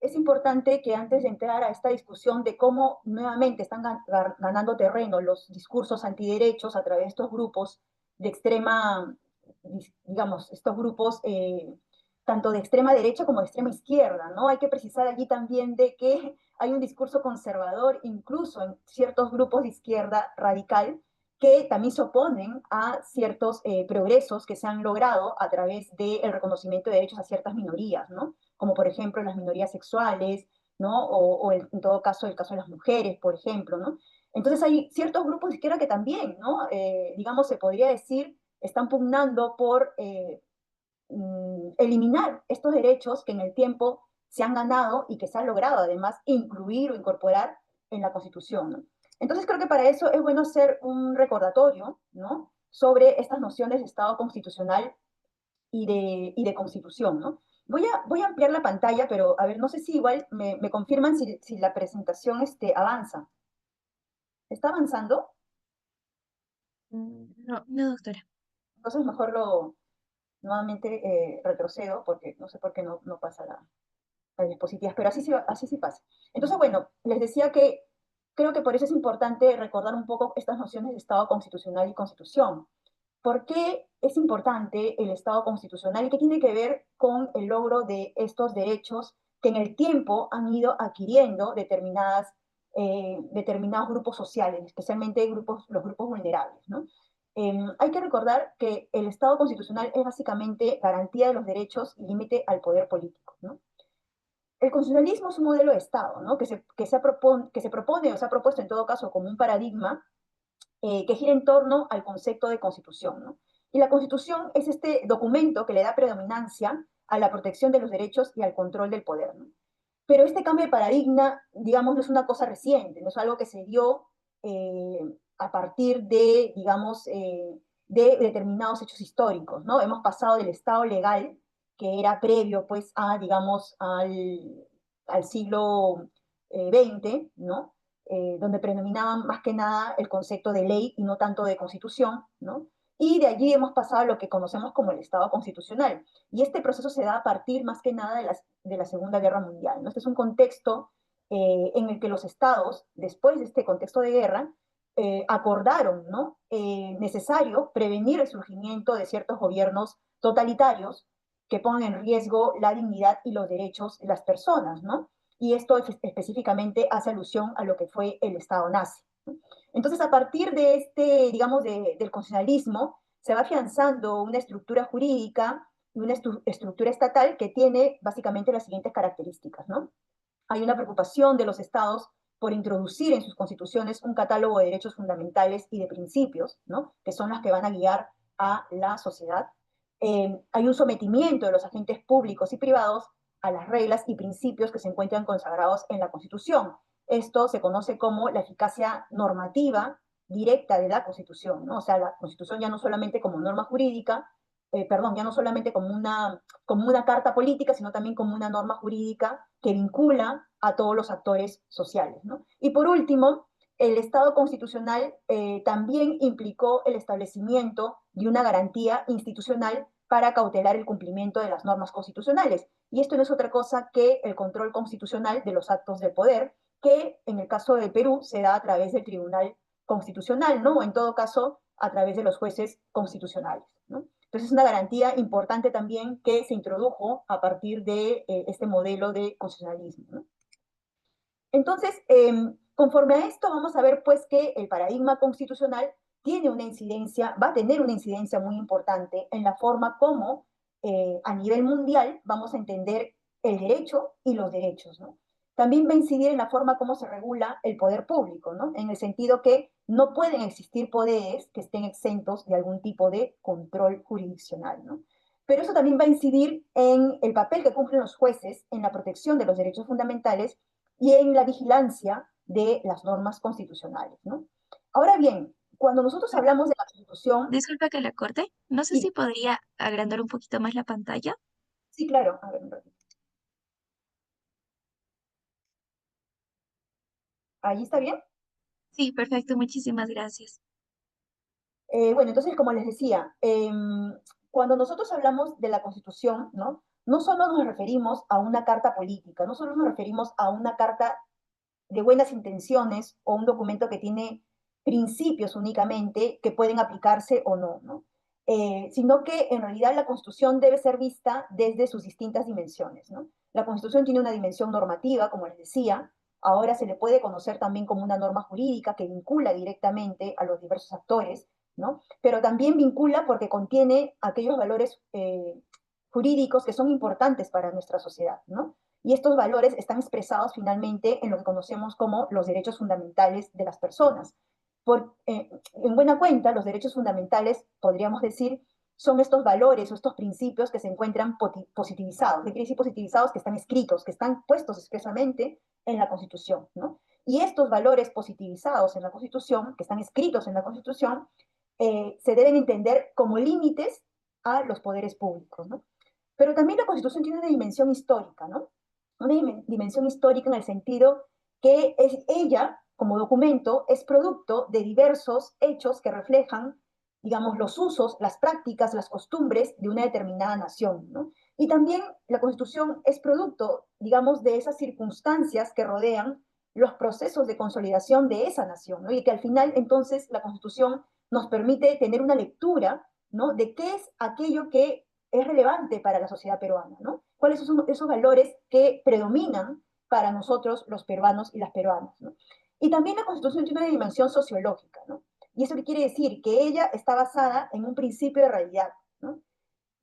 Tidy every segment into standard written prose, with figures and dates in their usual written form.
es importante que antes de entrar a esta discusión de cómo nuevamente están ganando terreno los discursos antiderechos a través de estos grupos de extrema, digamos, estos grupos tanto de extrema derecha como de extrema izquierda, ¿no? Hay que precisar allí también de que hay un discurso conservador, incluso en ciertos grupos de izquierda radical, que también se oponen a ciertos progresos que se han logrado a través del reconocimiento de derechos a ciertas minorías, ¿no? Como por ejemplo las minorías sexuales, ¿no? En todo caso, el caso de las mujeres, por ejemplo, ¿no? Entonces hay ciertos grupos de izquierda que también, ¿no? Digamos, se podría decir, están pugnando por eliminar estos derechos que en el tiempo se han ganado y que se han logrado además incluir o incorporar en la Constitución, ¿no? Entonces creo que para eso es bueno hacer un recordatorio, ¿no? Sobre estas nociones de Estado constitucional y de Constitución, ¿no? Voy a ampliar la pantalla, pero a ver, no sé si igual me confirman si la presentación avanza. ¿Está avanzando? No, no, doctora. Entonces mejor nuevamente retrocedo porque no sé por qué no pasa las diapositivas, pero así sí pasa. Entonces, bueno, les decía que creo que por eso es importante recordar un poco estas nociones de Estado constitucional y Constitución. ¿Por qué es importante el Estado constitucional y qué tiene que ver con el logro de estos derechos que en el tiempo han ido adquiriendo determinados grupos sociales, especialmente los grupos vulnerables, ¿no? Hay que recordar que el Estado constitucional es básicamente garantía de los derechos y límite al poder político, ¿no? El constitucionalismo es un modelo de Estado, ¿no? Que se propone o se ha propuesto en todo caso como un paradigma que gira en torno al concepto de constitución, ¿no? Y la constitución es este documento que le da predominancia a la protección de los derechos y al control del poder, ¿no? Pero este cambio de paradigma, digamos, no es una cosa reciente, no es algo que se dio a partir de, digamos, de determinados hechos históricos, ¿no? Hemos pasado del Estado legal, que era previo, pues, digamos, al siglo XX, ¿no? Donde predominaban más que nada el concepto de ley y no tanto de constitución, ¿no? Y de allí hemos pasado a lo que conocemos como el Estado constitucional. Y este proceso se da a partir más que nada de la Segunda Guerra Mundial, ¿no? Este es un contexto en el que los estados, después de este contexto de guerra, acordaron, ¿no? Necesario prevenir el surgimiento de ciertos gobiernos totalitarios que pongan en riesgo la dignidad y los derechos de las personas, ¿no? Y esto específicamente hace alusión a lo que fue el Estado nazi, ¿no? Entonces, a partir de digamos, del constitucionalismo, se va afianzando una estructura jurídica y una estructura estatal que tiene básicamente las siguientes características, ¿no? Hay una preocupación de los estados por introducir en sus constituciones un catálogo de derechos fundamentales y de principios, ¿no? Que son las que van a guiar a la sociedad. Hay un sometimiento de los agentes públicos y privados a las reglas y principios que se encuentran consagrados en la Constitución. Esto se conoce como la eficacia normativa directa de la Constitución, ¿no? O sea, la Constitución ya no solamente como norma jurídica, perdón, ya no solamente como una carta política, sino también como una norma jurídica que vincula a todos los actores sociales, ¿no? Y por último, el Estado constitucional también implicó el establecimiento de una garantía institucional para cautelar el cumplimiento de las normas constitucionales. Y esto no es otra cosa que el control constitucional de los actos del poder, que en el caso de Perú se da a través del Tribunal Constitucional, ¿no? O en todo caso, a través de los jueces constitucionales, ¿no? Entonces es una garantía importante también que se introdujo a partir de este modelo de constitucionalismo, ¿no? Entonces, conforme a esto, vamos a ver pues que el paradigma constitucional tiene una incidencia, va a tener una incidencia muy importante en la forma como a nivel mundial vamos a entender el derecho y los derechos, ¿no? También va a incidir en la forma como se regula el poder público, ¿no? En el sentido que no pueden existir poderes que estén exentos de algún tipo de control jurisdiccional, ¿no? Pero eso también va a incidir en el papel que cumplen los jueces en la protección de los derechos fundamentales y en la vigilancia de las normas constitucionales, ¿no? Ahora bien, cuando nosotros hablamos de la Constitución, Disculpa que la corte. No sé sí, si podría agrandar un poquito más la pantalla. sí, claro, a ver, un ratito. ¿Ahí está bien? Sí, perfecto. Muchísimas gracias. Bueno, entonces, como les decía, cuando nosotros hablamos de la Constitución, ¿no? no solo nos referimos a una carta política, no solo nos referimos a una carta de buenas intenciones o un documento que tiene principios únicamente que pueden aplicarse o no, ¿no? Sino que en realidad la Constitución debe ser vista desde sus distintas dimensiones, ¿no? La Constitución tiene una dimensión normativa, como les decía, ahora se le puede conocer también como una norma jurídica que vincula directamente a los diversos actores, ¿no? Pero también vincula porque contiene aquellos valores jurídicos que son importantes para nuestra sociedad, ¿no? Y estos valores están expresados finalmente en lo que conocemos como los derechos fundamentales de las personas. En buena cuenta, los derechos fundamentales, podríamos decir, son estos valores o estos principios que se encuentran positivizados. ¿Qué quiere decir positivizados? Que están escritos, que están puestos expresamente en la Constitución, ¿no? Y estos valores positivizados en la Constitución, que están escritos en la Constitución, se deben entender como límites a los poderes públicos, ¿no? Pero también la Constitución tiene una dimensión histórica, ¿no? Una dimensión histórica en el sentido que ella, como documento, es producto de diversos hechos que reflejan, digamos, los usos, las prácticas, las costumbres de una determinada nación, ¿no? Y también la Constitución es producto, digamos, de esas circunstancias que rodean los procesos de consolidación de esa nación, ¿no? Y que al final, entonces, la Constitución nos permite tener una lectura, ¿no? De qué es aquello que es relevante para la sociedad peruana, ¿no? ¿Cuáles son esos valores que predominan para nosotros los peruanos y las peruanas, ¿no? Y también la Constitución tiene una dimensión sociológica, ¿no? Y eso qué quiere decir que ella está basada en un principio de realidad, ¿no?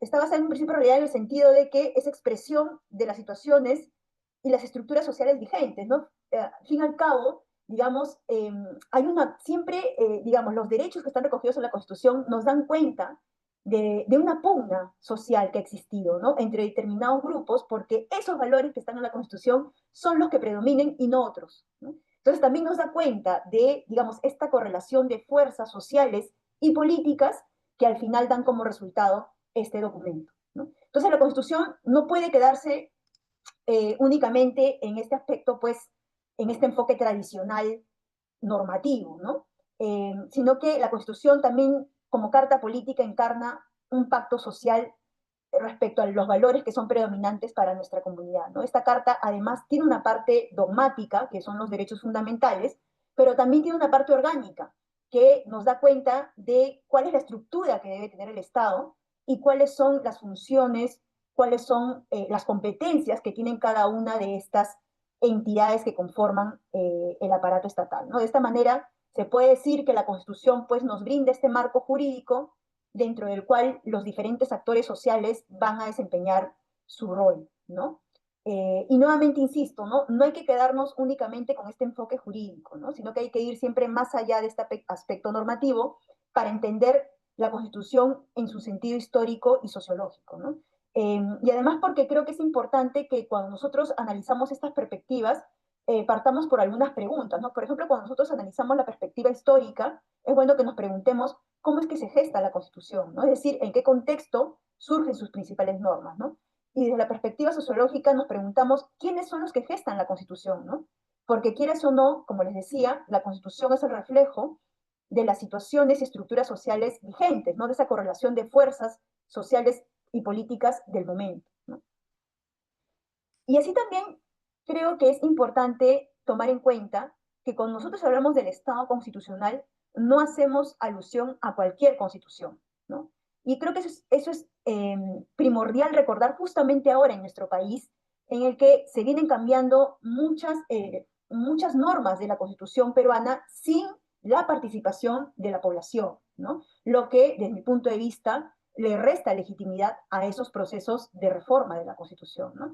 Está basada en un principio de realidad en el sentido de que es expresión de las situaciones y las estructuras sociales vigentes, ¿no? Al fin y al cabo, digamos, hay siempre, digamos, los derechos que están recogidos en la Constitución nos dan cuenta de una pugna social que ha existido, ¿no? Entre determinados grupos, porque esos valores que están en la Constitución son los que predominen y no otros, ¿no? Entonces también nos da cuenta de, digamos, esta correlación de fuerzas sociales y políticas que al final dan como resultado este documento, ¿no? Entonces la Constitución no puede quedarse únicamente en este aspecto, pues, en este enfoque tradicional normativo, ¿no? Sino que la Constitución también, como carta política, encarna un pacto social respecto a los valores que son predominantes para nuestra comunidad, ¿no? Esta carta además tiene una parte dogmática, que son los derechos fundamentales, pero también tiene una parte orgánica, que nos da cuenta de cuál es la estructura que debe tener el Estado y cuáles son las funciones, cuáles son las competencias que tienen cada una de estas entidades que conforman el aparato estatal, ¿no? De esta manera se puede decir que la Constitución pues, nos brinda este marco jurídico dentro del cual los diferentes actores sociales van a desempeñar su rol, ¿no? Y nuevamente insisto, ¿no? No hay que quedarnos únicamente con este enfoque jurídico, ¿no? Sino que hay que ir siempre más allá de este aspecto normativo para entender la Constitución en su sentido histórico y sociológico, ¿no? Y además porque creo que es importante que cuando nosotros analizamos estas perspectivas, partamos por algunas preguntas, ¿no? Por ejemplo, cuando nosotros analizamos la perspectiva histórica, es bueno que nos preguntemos cómo es que se gesta la Constitución, ¿no? Es decir, en qué contexto surgen sus principales normas, ¿no? Y desde la perspectiva sociológica nos preguntamos quiénes son los que gestan la Constitución, ¿no? Porque quieras o no, como les decía, la Constitución es el reflejo de las situaciones y estructuras sociales vigentes, ¿no? De esa correlación de fuerzas sociales y políticas del momento, ¿no? Y así también creo que es importante tomar en cuenta que cuando nosotros hablamos del Estado constitucional, no hacemos alusión a cualquier constitución, ¿no? Y creo que eso es primordial recordar justamente ahora en nuestro país, en el que se vienen cambiando muchas normas de la constitución peruana sin la participación de la población, ¿no? Lo que, desde mi punto de vista, le resta legitimidad a esos procesos de reforma de la constitución, ¿no?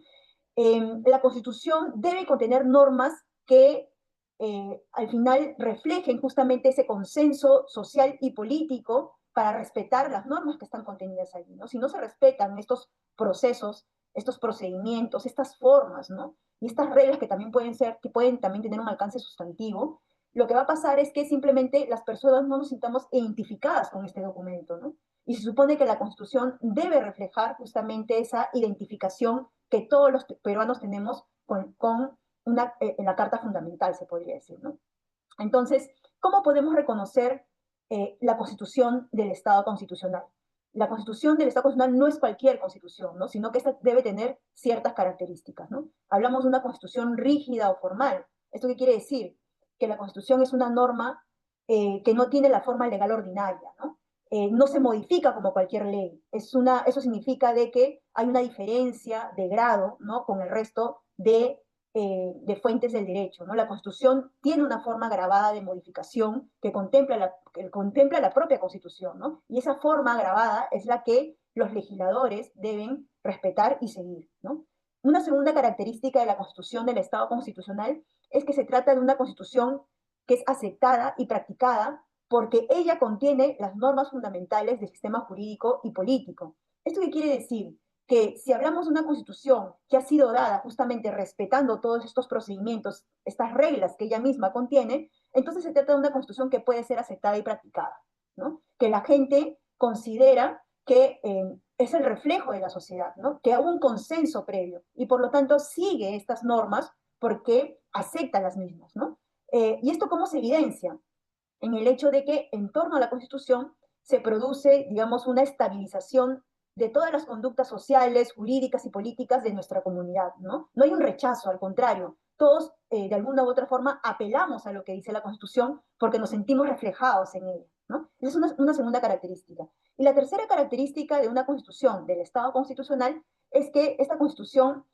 La Constitución debe contener normas que al final reflejen justamente ese consenso social y político para respetar las normas que están contenidas allí, ¿no? Si no se respetan estos procesos, estos procedimientos, estas formas, ¿no? Y estas reglas que también que pueden también tener un alcance sustantivo, lo que va a pasar es que simplemente las personas no nos sintamos identificadas con este documento, ¿no? Y se supone que la Constitución debe reflejar justamente esa identificación que todos los peruanos tenemos en la Carta Fundamental, se podría decir, ¿no? Entonces, ¿cómo podemos reconocer la constitución del Estado constitucional? la Constitución del Estado Constitucional no es cualquier Constitución, ¿no? Sino que esta debe tener ciertas características, ¿no? Hablamos de una Constitución rígida o formal. ¿Esto qué quiere decir? Que la Constitución es una norma que no tiene la forma legal ordinaria, ¿no? No se modifica como cualquier ley. Eso significa de que hay una diferencia de grado, ¿no? Con el resto de fuentes del derecho, ¿no? La Constitución tiene una forma grabada de modificación que contempla la propia Constitución, ¿no? Y esa forma grabada es la que los legisladores deben respetar y seguir, ¿no? Una segunda característica de la Constitución del Estado constitucional es que se trata de una Constitución que es aceptada y practicada porque ella contiene las normas fundamentales del sistema jurídico y político. ¿Esto qué quiere decir? Que si hablamos de una constitución que ha sido dada justamente respetando todos estos procedimientos, estas reglas que ella misma contiene, entonces se trata de una constitución que puede ser aceptada y practicada, ¿no? Que la gente considera que es el reflejo de la sociedad, ¿no? Que hubo un consenso previo y por lo tanto sigue estas normas porque acepta las mismas, ¿no? ¿Y esto cómo se evidencia? En el hecho de que en torno a la Constitución se produce, digamos, una estabilización de todas las conductas sociales, jurídicas y políticas de nuestra comunidad, ¿no? No hay un rechazo, al contrario, todos de alguna u otra forma apelamos a lo que dice la Constitución porque nos sentimos reflejados en ella, ¿no? Esa es una segunda característica. Y la tercera característica de una Constitución, del Estado constitucional, es que esta Constitución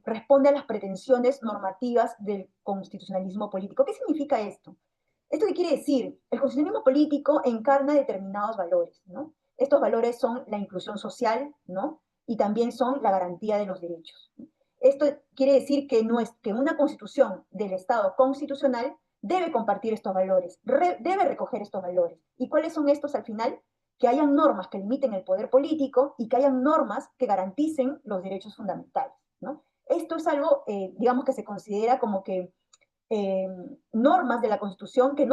responde a las pretensiones normativas del constitucionalismo político. ¿Qué significa esto? ¿Esto qué quiere decir? El constitucionalismo político encarna determinados valores, ¿no? Estos valores son la inclusión social, ¿no? Y también son la garantía de los derechos. Esto quiere decir que, no es, que una constitución del Estado constitucional debe compartir estos valores, debe recoger estos valores. ¿Y cuáles son estos al final? Que hayan normas que limiten el poder político y que hayan normas que garanticen los derechos fundamentales, ¿no? Esto es algo, digamos, que se considera como que eh, normas de la Constitución que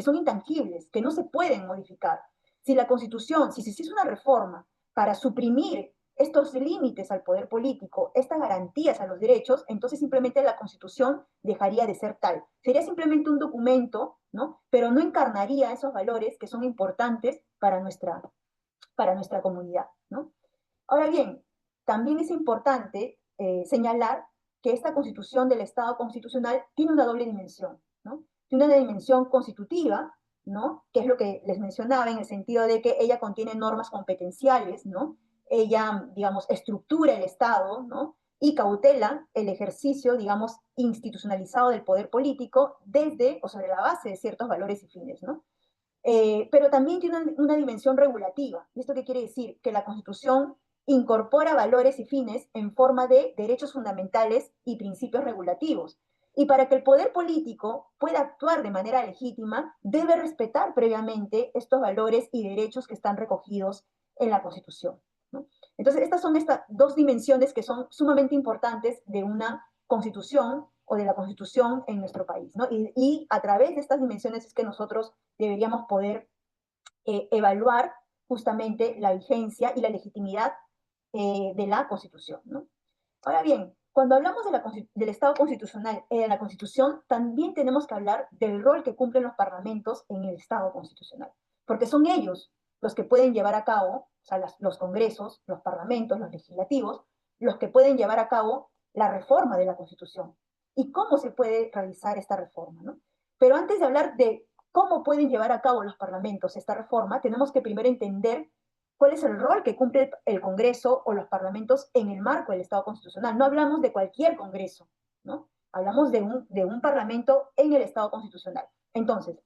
son intangibles, que no se pueden modificar. Si la Constitución, si se hizo una reforma para suprimir estos límites al poder político, estas garantías a los derechos, entonces simplemente la Constitución dejaría de ser tal. Sería simplemente un documento, ¿no? Pero no encarnaría esos valores que son importantes para nuestra comunidad, ¿no? Ahora bien, también es importante señalar que esta constitución del Estado constitucional tiene una doble dimensión, ¿no? Tiene una dimensión constitutiva, ¿no? Que es lo que les mencionaba en el sentido de que ella contiene normas competenciales, ¿no? Ella, digamos, estructura el Estado, ¿no? Y cautela el ejercicio, digamos, institucionalizado del poder político desde o sobre la base de ciertos valores y fines, ¿no? Pero también tiene una dimensión regulativa. ¿Y esto qué quiere decir? Que la Constitución incorpora valores y fines en forma de derechos fundamentales y principios regulativos. Y para que el poder político pueda actuar de manera legítima, debe respetar previamente estos valores y derechos que están recogidos en la Constitución, ¿no? Entonces, estas son estas dos dimensiones que son sumamente importantes de una constitución o de la constitución en nuestro país, ¿no? Y a través de estas dimensiones es que nosotros deberíamos poder evaluar justamente la vigencia y la legitimidad de la Constitución, ¿no? Ahora bien, cuando hablamos del Estado constitucional en la Constitución, también tenemos que hablar del rol que cumplen los parlamentos en el Estado constitucional, porque son ellos los que pueden llevar a cabo, o sea, los congresos, los parlamentos, los legislativos, los que pueden llevar a cabo la reforma de la Constitución y cómo se puede realizar esta reforma, ¿no? Pero antes de hablar de cómo pueden llevar a cabo los parlamentos esta reforma, tenemos que primero entender cuál es el rol que cumple el Congreso o los parlamentos en el marco del Estado constitucional. No hablamos de cualquier Congreso, ¿no? Hablamos de un parlamento en el Estado constitucional. Entonces,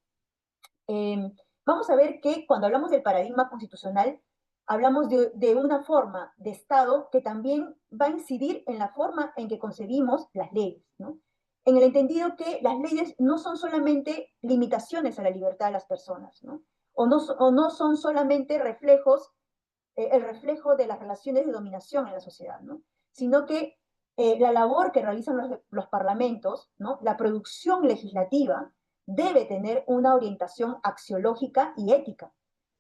eh, vamos a ver que cuando hablamos del paradigma constitucional, hablamos de una forma de Estado que también va a incidir en la forma en que concebimos las leyes, ¿no? En el entendido que las leyes no son solamente limitaciones a la libertad de las personas, ¿no? O no son solamente reflejos el reflejo de las relaciones de dominación en la sociedad, ¿no? Sino que la labor que realizan los parlamentos, ¿no? La producción legislativa, debe tener una orientación axiológica y ética.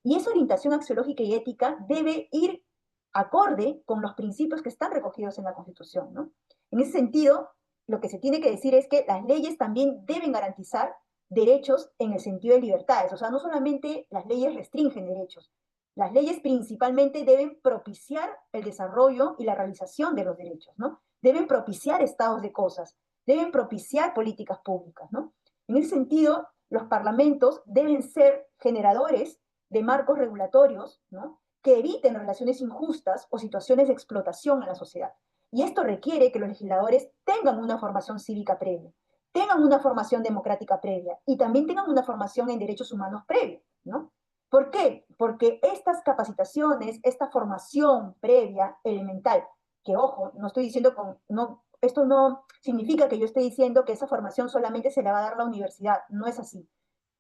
Y esa orientación axiológica y ética debe ir acorde con los principios que están recogidos en la Constitución, ¿no? En ese sentido, lo que se tiene que decir es que las leyes también deben garantizar derechos en el sentido de libertades. O sea, no solamente las leyes restringen derechos, Las leyes principalmente deben propiciar el desarrollo y la realización de los derechos, ¿no? Deben propiciar estados de cosas, deben propiciar políticas públicas, ¿no? En ese sentido, los parlamentos deben ser generadores de marcos regulatorios, ¿no? Que eviten relaciones injustas o situaciones de explotación en la sociedad. Y esto requiere que los legisladores tengan una formación cívica previa, tengan una formación democrática previa y también tengan una formación en derechos humanos previa, ¿no? ¿Por qué? Porque estas capacitaciones, esta formación previa, elemental, que ojo, no estoy diciendo con, no, esto no significa que yo esté diciendo que esa formación solamente se la va a dar la universidad, no es así.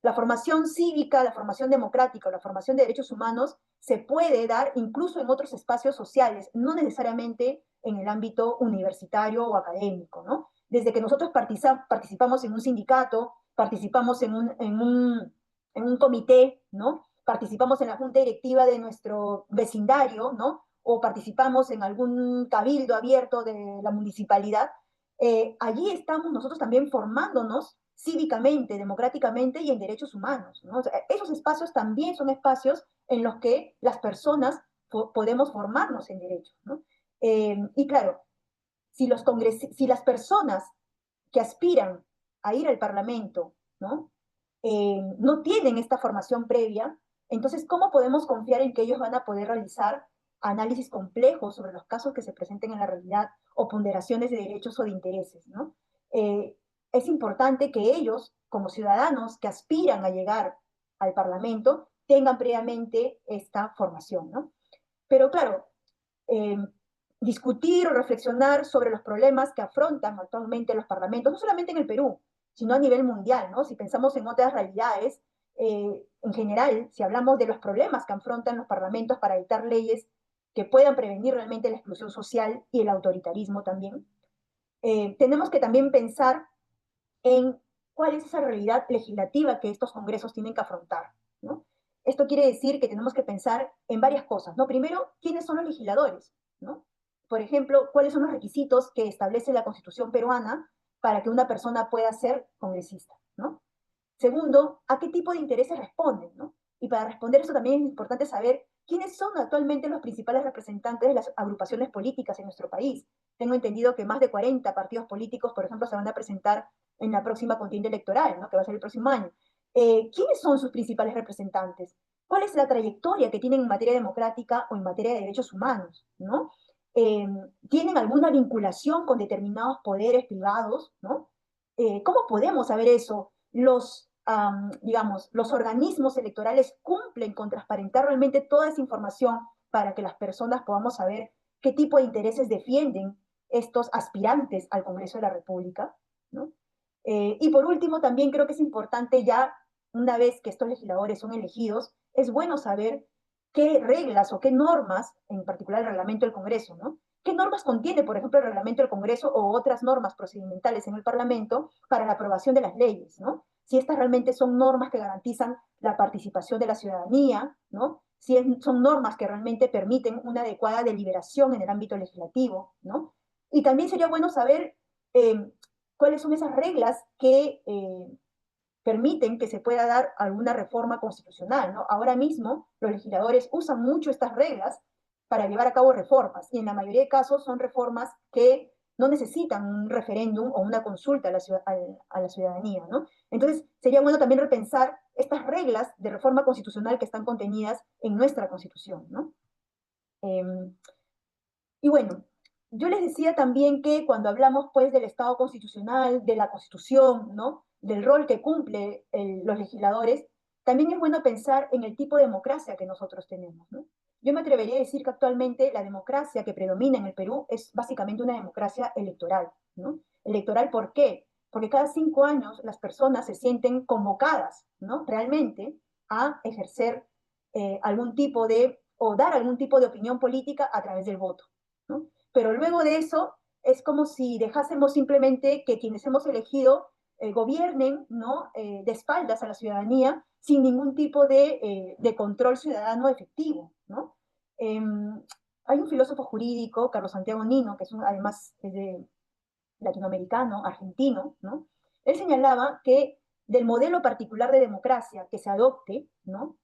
La formación cívica, la formación democrática, la formación de derechos humanos se puede dar incluso en otros espacios sociales, no necesariamente en el ámbito universitario o académico, ¿no? Desde que nosotros participamos en un sindicato, participamos en un comité, ¿no? Participamos en la junta directiva de nuestro vecindario, ¿no? O participamos en algún cabildo abierto de la municipalidad, allí estamos nosotros también formándonos cívicamente, democráticamente y en derechos humanos, ¿no? O sea, esos espacios también son espacios en los que las personas podemos formarnos en derechos, ¿no? Y claro, si las personas que aspiran a ir al Parlamento, ¿no? No tienen esta formación previa, entonces, ¿cómo podemos confiar en que ellos van a poder realizar análisis complejos sobre los casos que se presenten en la realidad o ponderaciones de derechos o de intereses, ¿no? Eh, es importante que ellos, como ciudadanos que aspiran a llegar al Parlamento, tengan previamente esta formación, ¿no? Pero claro, eh, discutir o reflexionar sobre los problemas que afrontan actualmente los parlamentos, no solamente en el Perú, sino a nivel mundial, ¿no? Si pensamos en otras realidades, en general, si hablamos de los problemas que afrontan los parlamentos para dictar leyes que puedan prevenir realmente la exclusión social y el autoritarismo también, tenemos que también pensar en cuál es esa realidad legislativa que estos congresos tienen que afrontar, ¿no? Esto quiere decir que tenemos que pensar en varias cosas, ¿no? Primero, ¿quiénes son los legisladores? ¿No? Por ejemplo, ¿cuáles son los requisitos que establece la Constitución peruana para que una persona pueda ser congresista? ¿No? Segundo, ¿a qué tipo de intereses responden? ¿No? Y para responder eso también es importante saber quiénes son actualmente los principales representantes de las agrupaciones políticas en nuestro país. Tengo entendido que más de 40 partidos políticos, por ejemplo, se van a presentar en la próxima contienda electoral, ¿no? Que va a ser el próximo año. ¿Quiénes son sus principales representantes? ¿Cuál es la trayectoria que tienen en materia democrática o en materia de derechos humanos? ¿No? Eh, ¿Tienen alguna vinculación con determinados poderes privados? ¿No? ¿Cómo podemos saber eso? Digamos, los organismos electorales cumplen con transparentar realmente toda esa información para que las personas podamos saber qué tipo de intereses defienden estos aspirantes al Congreso de la República, ¿no? Y por último, también creo que es importante ya, una vez que estos legisladores son elegidos, es bueno saber qué reglas o qué normas, en particular el reglamento del Congreso, ¿no? ¿Qué normas contiene, por ejemplo, el reglamento del Congreso o otras normas procedimentales en el Parlamento para la aprobación de las leyes, ¿no? Si estas realmente son normas que garantizan la participación de la ciudadanía, ¿no? Si son normas que realmente permiten una adecuada deliberación en el ámbito legislativo, ¿no? Y también sería bueno saber eh, cuáles son esas reglas que permiten que se pueda dar alguna reforma constitucional, ¿no? Ahora mismo los legisladores usan mucho estas reglas para llevar a cabo reformas y en la mayoría de casos son reformas que no necesitan un referéndum o una consulta a la ciudadanía, ¿no? Entonces sería bueno también repensar estas reglas de reforma constitucional que están contenidas en nuestra constitución, ¿no? Eh, y bueno, yo les decía también que cuando hablamos pues del Estado constitucional, de la Constitución, ¿no? Del rol que cumple los legisladores, también es bueno pensar en el tipo de democracia que nosotros tenemos, ¿no? Yo me atrevería a decir que actualmente la democracia que predomina en el Perú es básicamente una democracia electoral, ¿no? Electoral, ¿por qué? Porque cada 5 años las personas se sienten convocadas, ¿no? Realmente a ejercer algún tipo de, o dar algún tipo de opinión política a través del voto, ¿no? Pero luego de eso es como si dejásemos simplemente que quienes hemos elegido gobiernen, ¿no? De espaldas a la ciudadanía sin ningún tipo de control ciudadano efectivo, ¿no? Eh, Hay un filósofo jurídico, Carlos Santiago Nino, que además es de latinoamericano, argentino, ¿no? Él señalaba que del modelo particular de democracia que se adopte, ¿no?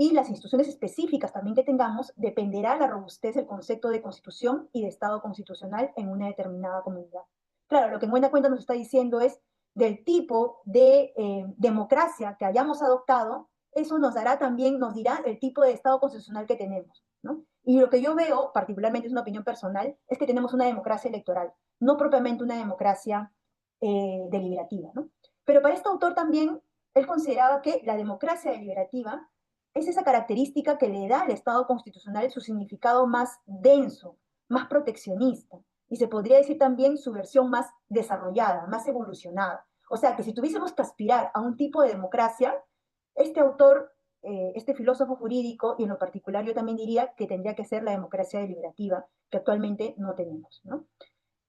y las instituciones específicas también que tengamos dependerá la robustez del concepto de constitución y de Estado constitucional en una determinada comunidad. Claro, lo que en buena cuenta nos está diciendo es del tipo de democracia que hayamos adoptado, eso nos dará también, nos dirá el tipo de Estado constitucional que tenemos, ¿no? Y lo que yo veo, particularmente es una opinión personal, es que tenemos una democracia electoral, no propiamente una democracia deliberativa, ¿no? Pero para este autor también, él consideraba que la democracia deliberativa es esa característica que le da al Estado constitucional su significado más denso, más proteccionista, y se podría decir también su versión más desarrollada, más evolucionada. O sea, que si tuviésemos que aspirar a un tipo de democracia, este autor, este filósofo jurídico, y en lo particular yo también diría que tendría que ser la democracia deliberativa, que actualmente no tenemos, ¿no?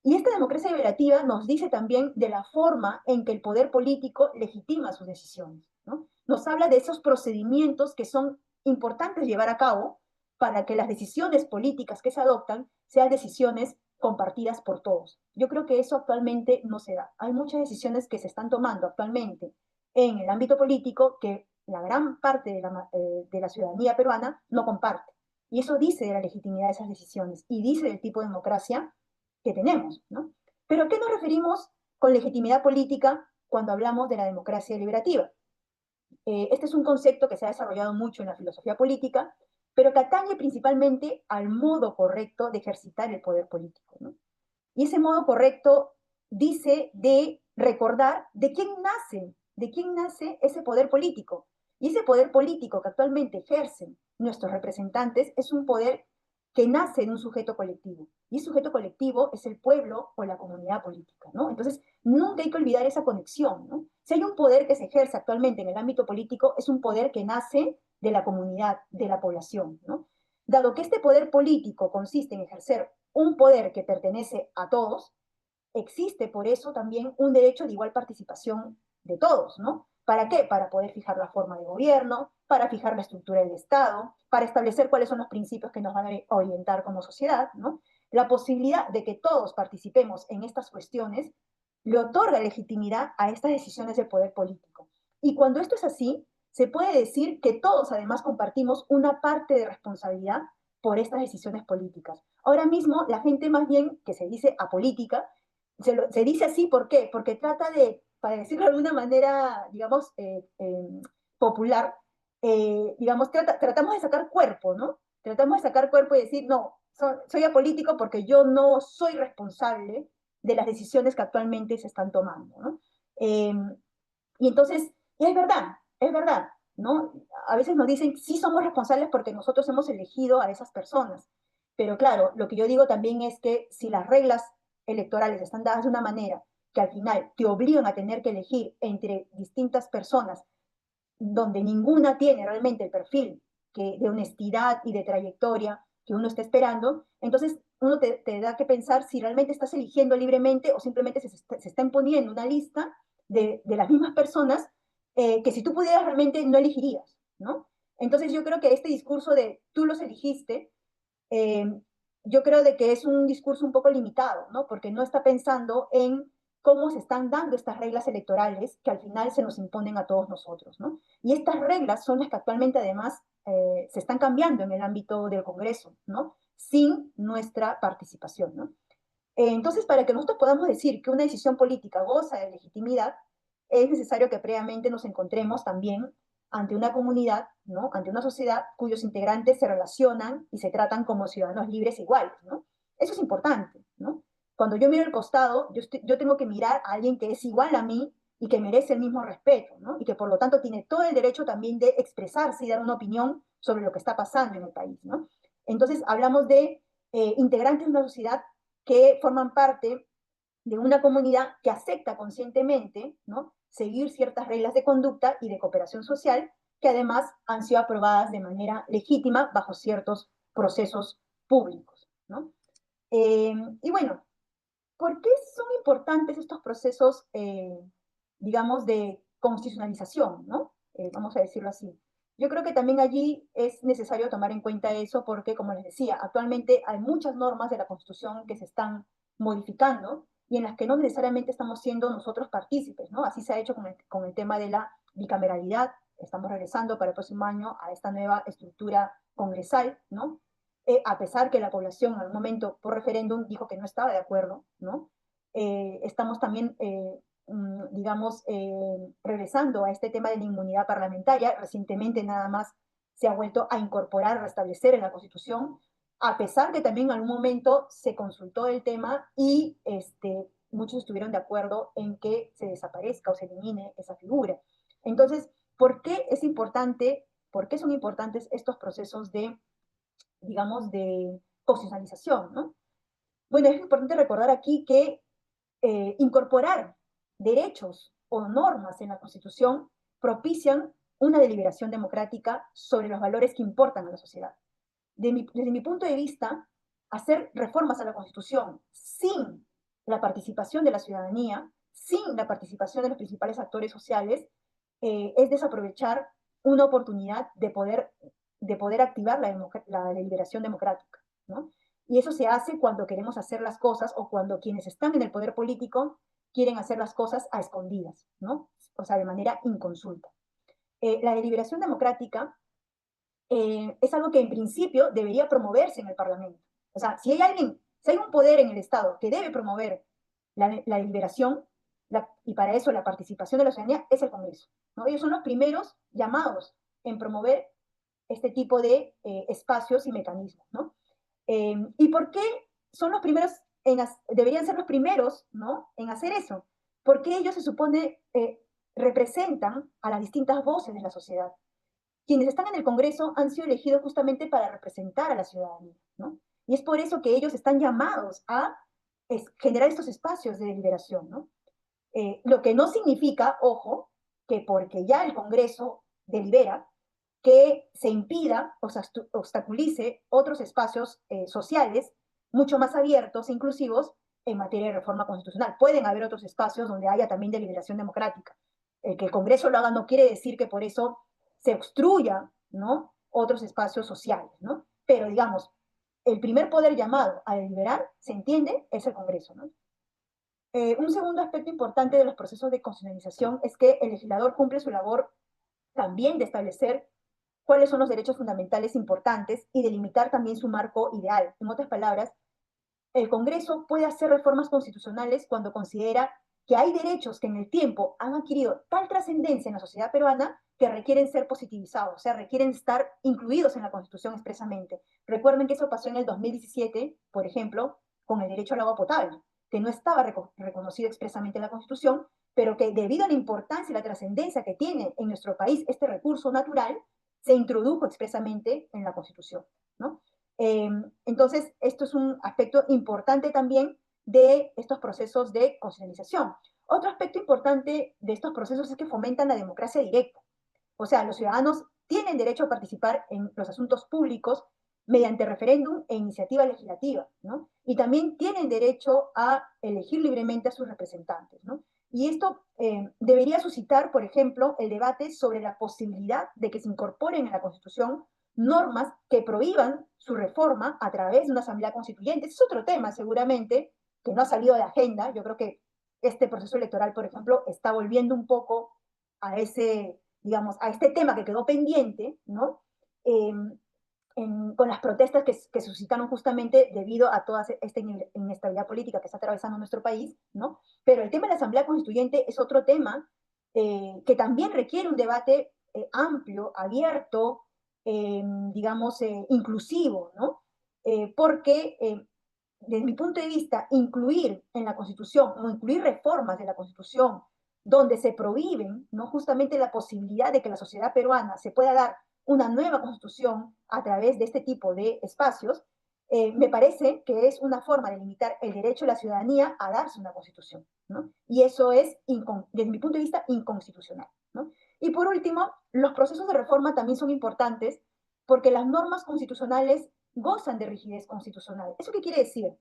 Y esta democracia deliberativa nos dice también de la forma en que el poder político legitima sus decisiones, ¿no? Nos habla de esos procedimientos que son importantes llevar a cabo para que las decisiones políticas que se adoptan sean decisiones compartidas por todos. Yo creo que eso actualmente no se da. Hay muchas decisiones que se están tomando actualmente en el ámbito político que la gran parte de la ciudadanía peruana no comparte. Y eso dice de la legitimidad de esas decisiones y dice del tipo de democracia que tenemos, ¿no? Pero ¿a qué nos referimos con legitimidad política cuando hablamos de la democracia deliberativa? Este es un concepto que se ha desarrollado mucho en la filosofía política, pero que atañe principalmente al modo correcto de ejercitar el poder político, ¿no? Y ese modo correcto dice de recordar de quién nace ese poder político. Y ese poder político que actualmente ejercen nuestros representantes es un poder que nace de un sujeto colectivo. Y ese sujeto colectivo es el pueblo o la comunidad política, ¿no? Entonces, nunca hay que olvidar esa conexión, ¿no? Si hay un poder que se ejerce actualmente en el ámbito político, es un poder que nace de la comunidad, de la población, ¿no? Dado que este poder político consiste en ejercer un poder que pertenece a todos, existe por eso también un derecho de igual participación de todos, ¿no? ¿Para qué? Para poder fijar la forma de gobierno, para fijar la estructura del Estado, para establecer cuáles son los principios que nos van a orientar como sociedad, ¿no? La posibilidad de que todos participemos en estas cuestiones le otorga legitimidad a estas decisiones del poder político. Y cuando esto es así, se puede decir que todos además compartimos una parte de responsabilidad por estas decisiones políticas. Ahora mismo, la gente más bien que se dice apolítica, se dice así, ¿por qué? Porque trata de, para decirlo de alguna manera, digamos, popular, digamos, tratamos de sacar cuerpo, ¿no? Tratamos de sacar cuerpo y decir, no, soy apolítico porque yo no soy responsable de las decisiones que actualmente se están tomando, ¿no? Eh, y entonces, y es verdad, ¿no? A veces nos dicen, sí somos responsables porque nosotros hemos elegido a esas personas. Pero claro, lo que yo digo también es que si las reglas electorales están dadas de una manera que al final te obligan a tener que elegir entre distintas personas donde ninguna tiene realmente el perfil de honestidad y de trayectoria que uno está esperando, entonces uno te da que pensar si realmente estás eligiendo libremente o simplemente se está imponiendo una lista de las mismas personas que si tú pudieras realmente no elegirías, ¿no? Entonces yo creo que este discurso de tú los elegiste, eh, yo creo de que es un discurso un poco limitado, ¿no? Porque no está pensando en cómo se están dando estas reglas electorales que al final se nos imponen a todos nosotros, ¿no? Y estas reglas son las que actualmente además se están cambiando en el ámbito del Congreso, ¿no? Sin nuestra participación, ¿no? Entonces, para que nosotros podamos decir que una decisión política goza de legitimidad, es necesario que previamente nos encontremos también ante una comunidad, ¿no? Ante una sociedad cuyos integrantes se relacionan y se tratan como ciudadanos libres e iguales, ¿no? Eso es importante, ¿no? Cuando yo miro el costado, yo tengo que mirar a alguien que es igual a mí y que merece el mismo respeto, ¿no? Y que por lo tanto tiene todo el derecho también de expresarse y dar una opinión sobre lo que está pasando en el país, ¿no? Entonces, hablamos de integrantes de una sociedad que forman parte de una comunidad que acepta conscientemente, ¿no? Seguir ciertas reglas de conducta y de cooperación social que además han sido aprobadas de manera legítima bajo ciertos procesos públicos, ¿no? Y bueno, ¿por qué son importantes estos procesos, digamos, de constitucionalización, ¿no? Vamos a decirlo así. Yo creo que también allí es necesario tomar en cuenta eso porque, como les decía, actualmente hay muchas normas de la Constitución que se están modificando y en las que no necesariamente estamos siendo nosotros partícipes, ¿no? Así se ha hecho con el tema de la bicameralidad estamos regresando para el próximo año a esta nueva estructura congresal, ¿no? A pesar que la población en algún momento por referéndum dijo que no estaba de acuerdo, ¿no? Estamos también, digamos, regresando a este tema de la inmunidad parlamentaria. Recientemente nada más se ha vuelto a incorporar, a restablecer en la Constitución, a pesar que también en algún momento se consultó el tema y muchos estuvieron de acuerdo en que se desaparezca o se elimine esa figura. Entonces, ¿por qué es importante, por qué son importantes estos procesos de, digamos, de constitucionalización, ¿no? Bueno, es importante recordar aquí que incorporar derechos o normas en la Constitución propician una deliberación democrática sobre los valores que importan a la sociedad. Desde mi punto de vista, hacer reformas a la Constitución sin la participación de la ciudadanía, sin la participación de los principales actores sociales, es desaprovechar una oportunidad de poder activar la deliberación democrática, ¿no? Y eso se hace cuando queremos hacer las cosas o cuando quienes están en el poder político quieren hacer las cosas a escondidas, ¿no? O sea, de manera inconsulta. La deliberación democrática es algo que en principio debería promoverse en el Parlamento. O sea, si hay un poder en el Estado que debe promover la deliberación, y para eso la participación de la ciudadanía, es el Congreso, ¿no? Ellos son los primeros llamados en promover este tipo de espacios y mecanismos, ¿no? ¿Y por qué son los primeros, deberían ser los primeros, ¿no?, en hacer eso? Porque ellos se supone representan a las distintas voces de la sociedad. Quienes están en el Congreso han sido elegidos justamente para representar a la ciudadanía, ¿no? Y es por eso que ellos están llamados a generar estos espacios de deliberación, ¿no? Lo que no significa, ojo, que porque ya el Congreso delibera, que se impida o se obstaculice otros espacios sociales mucho más abiertos e inclusivos en materia de reforma constitucional. Pueden haber otros espacios donde haya también deliberación democrática. El que el Congreso lo haga no quiere decir que por eso se obstruya, ¿no?, otros espacios sociales, ¿no? Pero digamos, el primer poder llamado a deliberar, se entiende, es el Congreso, ¿no? Un segundo aspecto importante de los procesos de constitucionalización es que el legislador cumple su labor también de establecer cuáles son los derechos fundamentales importantes y delimitar también su marco ideal. En otras palabras, el Congreso puede hacer reformas constitucionales cuando considera que hay derechos que en el tiempo han adquirido tal trascendencia en la sociedad peruana que requieren ser positivizados, o sea, requieren estar incluidos en la Constitución expresamente. Recuerden que eso pasó en el 2017, por ejemplo, con el derecho al agua potable, que no estaba reconocido expresamente en la Constitución, pero que debido a la importancia y la trascendencia que tiene en nuestro país este recurso natural, se introdujo expresamente en la Constitución, ¿no? Entonces, esto es un aspecto importante también de estos procesos de constitucionalización. Otro aspecto importante de estos procesos es que fomentan la democracia directa. O sea, los ciudadanos tienen derecho a participar en los asuntos públicos mediante referéndum e iniciativa legislativa, ¿no? Y también tienen derecho a elegir libremente a sus representantes, ¿no? Y esto debería suscitar, por ejemplo, el debate sobre la posibilidad de que se incorporen en la Constitución normas que prohíban su reforma a través de una asamblea constituyente. Ese es otro tema, seguramente, que no ha salido de agenda. Yo creo que este proceso electoral, por ejemplo, está volviendo un poco a ese, digamos, a este tema que quedó pendiente, ¿no? Eh, con las protestas que suscitaron justamente debido a toda esta inestabilidad política que está atravesando nuestro país, ¿no? Pero el tema de la Asamblea Constituyente es otro tema que también requiere un debate amplio, abierto, digamos, inclusivo, ¿no? Porque desde mi punto de vista, incluir en la Constitución o incluir reformas de la Constitución donde se prohíben, ¿no?, justamente la posibilidad de que la sociedad peruana se pueda dar una nueva constitución a través de este tipo de espacios, me parece que es una forma de limitar el derecho de la ciudadanía a darse una constitución, ¿no? Y eso es, desde mi punto de vista, inconstitucional, ¿no? Y por último, los procesos de reforma también son importantes porque las normas constitucionales gozan de rigidez constitucional. ¿Eso qué quiere decir?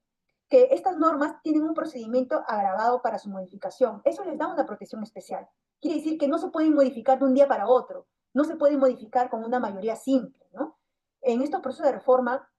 Que estas normas tienen un procedimiento agravado para su modificación. Eso les da una protección especial. Quiere decir que no se pueden modificar de un día para otro, no se pueden modificar con una mayoría simple, ¿no? En estos procesos de reforma,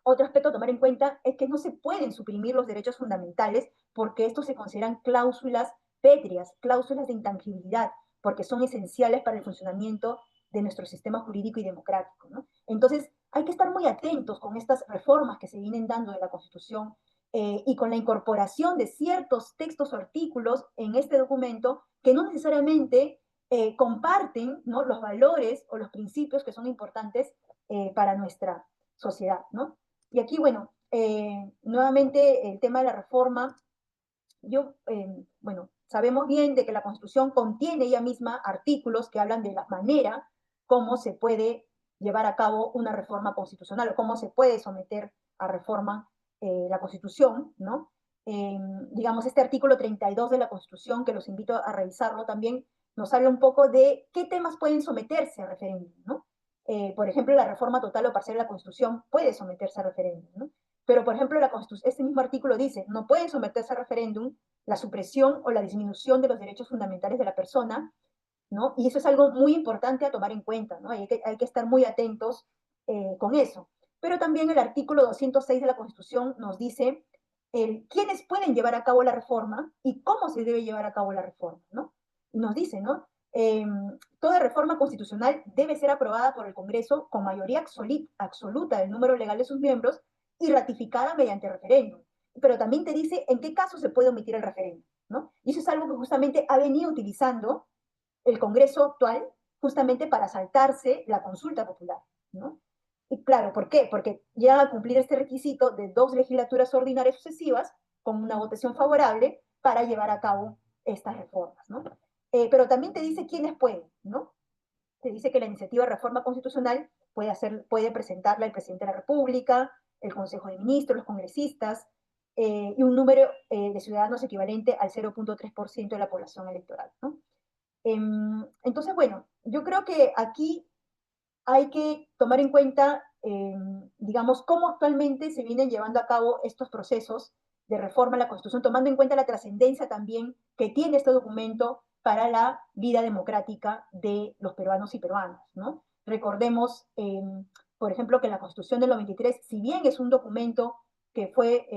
otro aspecto a tomar en cuenta es que no se pueden suprimir los derechos fundamentales porque estos se consideran cláusulas pétreas, cláusulas de intangibilidad. porque son esenciales para el funcionamiento de nuestro sistema jurídico y democrático, ¿no? Entonces, hay que estar muy atentos con estas reformas que se vienen dando en la Constitución y con la incorporación de ciertos textos o artículos en este documento que no necesariamente comparten, ¿no?, los valores o los principios que son importantes para nuestra sociedad, ¿no? Y aquí, bueno, nuevamente el tema de la reforma, bueno, sabemos bien de que la Constitución contiene ella misma artículos que hablan de la manera cómo se puede llevar a cabo una reforma constitucional o cómo se puede someter a reforma la Constitución, ¿no? Eh, digamos, este artículo 32 de la Constitución, que los invito a revisarlo también, nos habla un poco de qué temas pueden someterse a referéndum, ¿no? Por ejemplo, la reforma total o parcial de la Constitución puede someterse a referéndum, ¿no? Pero, por ejemplo, este mismo artículo dice, no pueden someterse a referéndum la supresión o la disminución de los derechos fundamentales de la persona, ¿no? Y eso es algo muy importante a tomar en cuenta, ¿no? Hay que estar muy atentos con eso. Pero también el artículo 206 de la Constitución nos dice quiénes pueden llevar a cabo la reforma y cómo se debe llevar a cabo la reforma, ¿no? Y nos dice, ¿no? Toda reforma constitucional debe ser aprobada por el Congreso con mayoría absoluta del número legal de sus miembros y ratificada mediante referéndum. Pero también te dice en qué caso se puede omitir el referéndum, ¿no? Y eso es algo que justamente ha venido utilizando el Congreso actual justamente para saltarse la consulta popular, ¿no? Y claro, ¿por qué? Porque llegan a cumplir este requisito de 2 legislaturas ordinarias sucesivas con una votación favorable para llevar a cabo estas reformas, ¿no? Pero también te dice quiénes pueden, ¿no? Te dice que la iniciativa de reforma constitucional puede presentarla el presidente de la República, el Consejo de Ministros, los congresistas, y un número de ciudadanos equivalente al 0,3% de la población electoral, ¿no? Entonces, bueno, yo creo que aquí hay que tomar en cuenta, digamos, cómo actualmente se vienen llevando a cabo estos procesos de reforma a la Constitución, tomando en cuenta la trascendencia también que tiene este documento para la vida democrática de los peruanos y peruanas, ¿no? Recordemos, por ejemplo, que la Constitución del 93, si bien es un documento que fue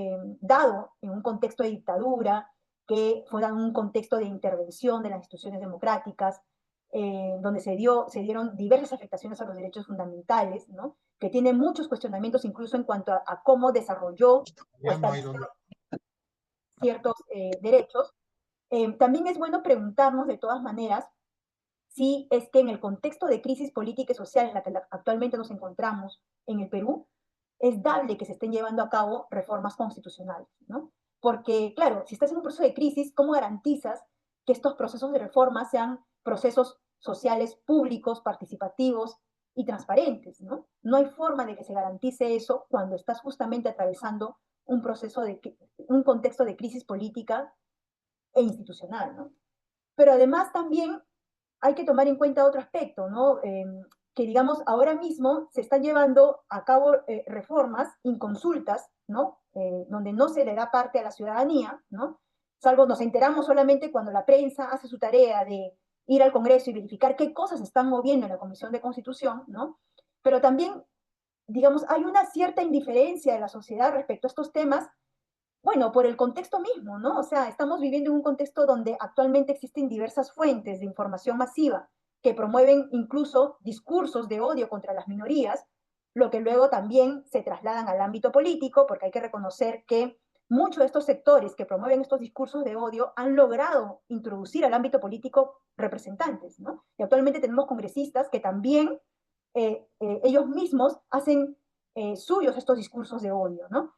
dado en un contexto de dictadura, que fue dado en un contexto de intervención de las instituciones democráticas, donde se dieron diversas afectaciones a los derechos fundamentales, ¿no? Que tiene muchos cuestionamientos incluso en cuanto a cómo desarrolló o Ya no hay estableció donde. ciertos derechos. También es bueno preguntarnos de todas maneras si es que en el contexto de crisis política y social en la que actualmente nos encontramos en el Perú, es dable que se estén llevando a cabo reformas constitucionales, ¿no? Porque, claro, si estás en un proceso de crisis, ¿cómo garantizas que estos procesos de reforma sean procesos sociales públicos, participativos y transparentes, ¿no? No hay forma de que se garantice eso cuando estás justamente atravesando un proceso un contexto de crisis política e institucional, ¿no? Pero además también hay que tomar en cuenta otro aspecto, ¿no? Que digamos, ahora mismo se están llevando a cabo reformas inconsultas, ¿no? Donde no se le da parte a la ciudadanía, ¿no? Salvo nos enteramos solamente cuando la prensa hace su tarea de ir al Congreso y verificar qué cosas están moviendo en la Comisión de Constitución, ¿no? Pero también, digamos, hay una cierta indiferencia de la sociedad respecto a estos temas, bueno, por el contexto mismo, ¿no? O sea, estamos viviendo en un contexto donde actualmente existen diversas fuentes de información masiva que promueven incluso discursos de odio contra las minorías, lo que luego también se trasladan al ámbito político, porque hay que reconocer que muchos de estos sectores que promueven estos discursos de odio han logrado introducir al ámbito político representantes, ¿no? Y actualmente tenemos congresistas que también ellos mismos hacen suyos estos discursos de odio, ¿no?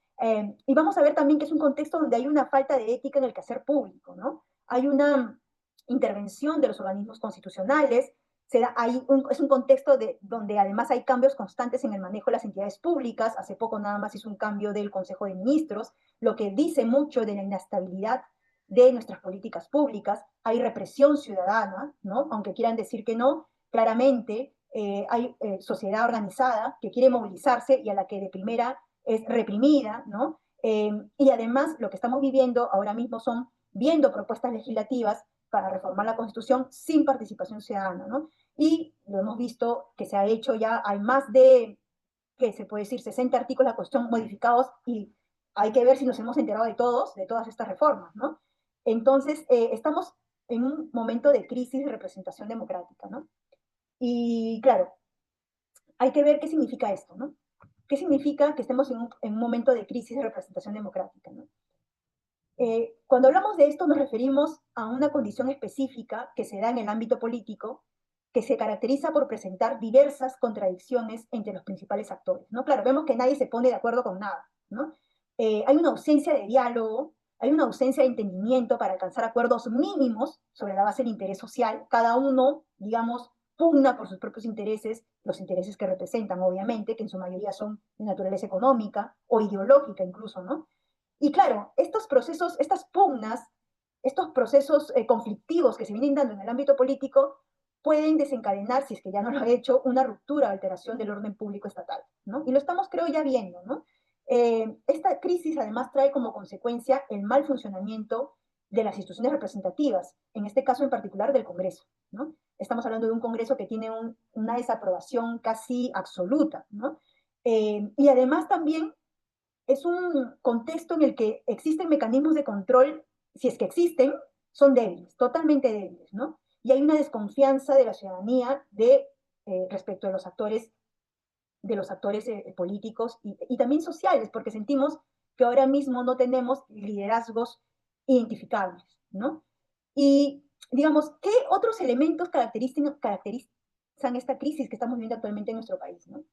Y vamos a ver también que es un contexto donde hay una falta de ética en el quehacer público, ¿no? Hay una intervención de los organismos constitucionales, es un contexto donde además hay cambios constantes en el manejo de las entidades públicas. Hace poco nada más hizo un cambio del Consejo de Ministros, lo que dice mucho de la inestabilidad de nuestras políticas públicas. Hay represión ciudadana, ¿no? Aunque quieran decir que no, claramente hay sociedad organizada que quiere movilizarse y a la que de primera es reprimida, ¿no? Y además lo que estamos viviendo ahora mismo son viendo propuestas legislativas para reformar la Constitución sin participación ciudadana, ¿no? Y lo hemos visto que se ha hecho ya, hay más de, que se puede decir, 60 artículos de la Constitución modificados y hay que ver si nos hemos enterado de todas estas reformas, ¿no? Entonces, estamos en un momento de crisis de representación democrática, ¿no? Y claro, hay que ver qué significa esto, ¿no? ¿Qué significa que estemos en un momento de crisis de representación democrática, ¿no? Cuando hablamos de esto nos referimos a una condición específica que se da en el ámbito político, que se caracteriza por presentar diversas contradicciones entre los principales actores, ¿no? Claro, vemos que nadie se pone de acuerdo con nada, ¿no? Hay una ausencia de diálogo, hay una ausencia de entendimiento para alcanzar acuerdos mínimos sobre la base del interés social. Cada uno, digamos, pugna por sus propios intereses, los intereses que representan, obviamente, que en su mayoría son de naturaleza económica o ideológica incluso, ¿no? Y claro, estos procesos, estas pugnas, estos procesos conflictivos que se vienen dando en el ámbito político pueden desencadenar, si es que ya no lo ha hecho, una ruptura o alteración del orden público estatal, ¿no? Y lo estamos, creo, ya viendo, ¿no? Esta crisis además trae como consecuencia el mal funcionamiento de las instituciones representativas, en este caso en particular del Congreso, ¿no? Estamos hablando de un Congreso que tiene una desaprobación casi absoluta, ¿no? Y además también es un contexto en el que existen mecanismos de control, si es que existen, son débiles, totalmente débiles, ¿no? Y hay una desconfianza de la ciudadanía respecto de los actores políticos y también sociales, porque sentimos que ahora mismo no tenemos liderazgos identificables, ¿no? Y digamos, ¿qué otros elementos caracterizan esta crisis que estamos viviendo actualmente en nuestro país, ¿no?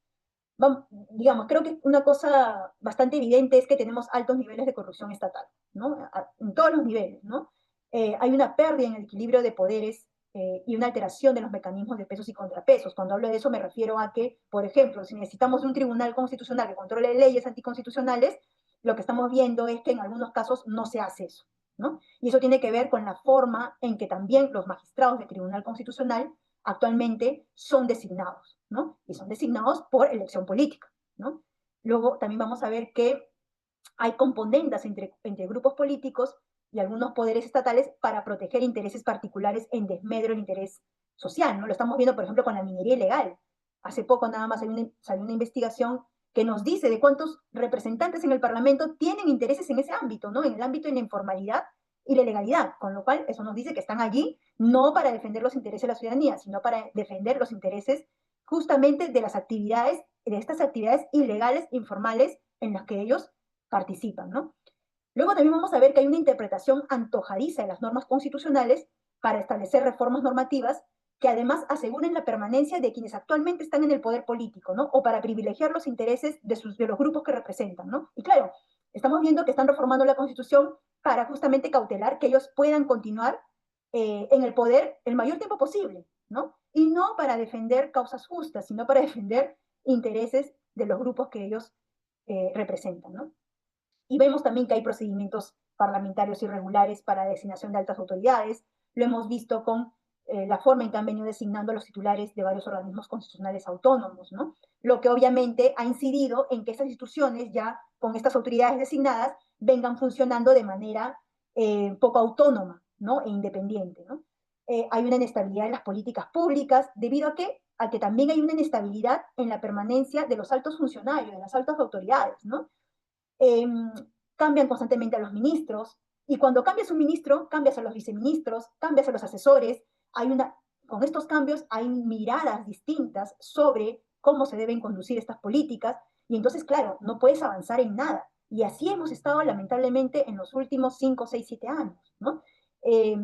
Digamos, creo que una cosa bastante evidente es que tenemos altos niveles de corrupción estatal, ¿no? En todos los niveles, ¿no? Hay una pérdida en el equilibrio de poderes y una alteración de los mecanismos de pesos y contrapesos. Cuando hablo de eso me refiero a que, por ejemplo, si necesitamos un tribunal constitucional que controle leyes anticonstitucionales, lo que estamos viendo es que en algunos casos no se hace eso, ¿no? Y eso tiene que ver con la forma en que también los magistrados del Tribunal Constitucional actualmente son designados, ¿no? Y son designados por elección política, ¿no? Luego también vamos a ver que hay componendas entre grupos políticos y algunos poderes estatales para proteger intereses particulares en desmedro del interés social, ¿no? Lo estamos viendo, por ejemplo, con la minería ilegal. Hace poco nada más salió una investigación que nos dice de cuántos representantes en el Parlamento tienen intereses en ese ámbito, ¿no? En el ámbito de la informalidad y la legalidad, con lo cual eso nos dice que están allí no para defender los intereses de la ciudadanía, sino para defender los intereses justamente de las actividades, de estas actividades ilegales, informales, en las que ellos participan, ¿no? Luego también vamos a ver que hay una interpretación antojadiza de las normas constitucionales para establecer reformas normativas que además aseguren la permanencia de quienes actualmente están en el poder político, ¿no? O para privilegiar los intereses de los grupos que representan, ¿no? Y claro, estamos viendo que están reformando la Constitución para justamente cautelar que ellos puedan continuar en el poder el mayor tiempo posible, ¿no? Y no para defender causas justas, sino para defender intereses de los grupos que ellos representan, ¿no? Y vemos también que hay procedimientos parlamentarios irregulares para designación de altas autoridades. Lo hemos visto con la forma en que han venido designando a los titulares de varios organismos constitucionales autónomos, ¿no? Lo que obviamente ha incidido en que estas instituciones ya con estas autoridades designadas vengan funcionando de manera poco autónoma, ¿no? E independiente, ¿no? Hay una inestabilidad en las políticas públicas debido a que también hay una inestabilidad en la permanencia de los altos funcionarios, de las altas autoridades, ¿no? eh, cambian constantemente a los ministros, y cuando cambias un ministro, cambias a los viceministros, cambias a los asesores, con estos cambios hay miradas distintas sobre cómo se deben conducir estas políticas, y entonces, claro, no puedes avanzar en nada. Y así hemos estado lamentablemente en los últimos 5 6 7 años, ¿no? Eh,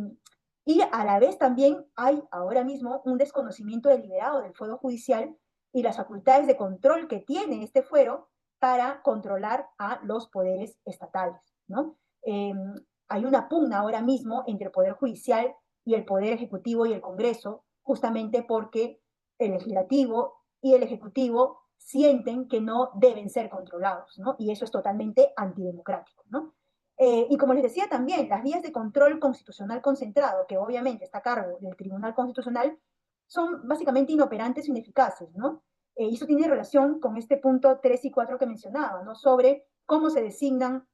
y a la vez también hay ahora mismo un desconocimiento deliberado del fuero judicial y las facultades de control que tiene este fuero para controlar a los poderes estatales, ¿no? Hay una pugna ahora mismo entre el Poder Judicial y el Poder Ejecutivo y el Congreso, justamente porque el Legislativo y el Ejecutivo sienten que no deben ser controlados, ¿no? Y eso es totalmente antidemocrático, ¿no? Y como les decía también, las vías de control constitucional concentrado, que obviamente está a cargo del Tribunal Constitucional, son básicamente inoperantes e ineficaces, ¿no? Y eso tiene relación con este punto 3 y 4 que mencionaba, ¿no? Sobre cómo se designan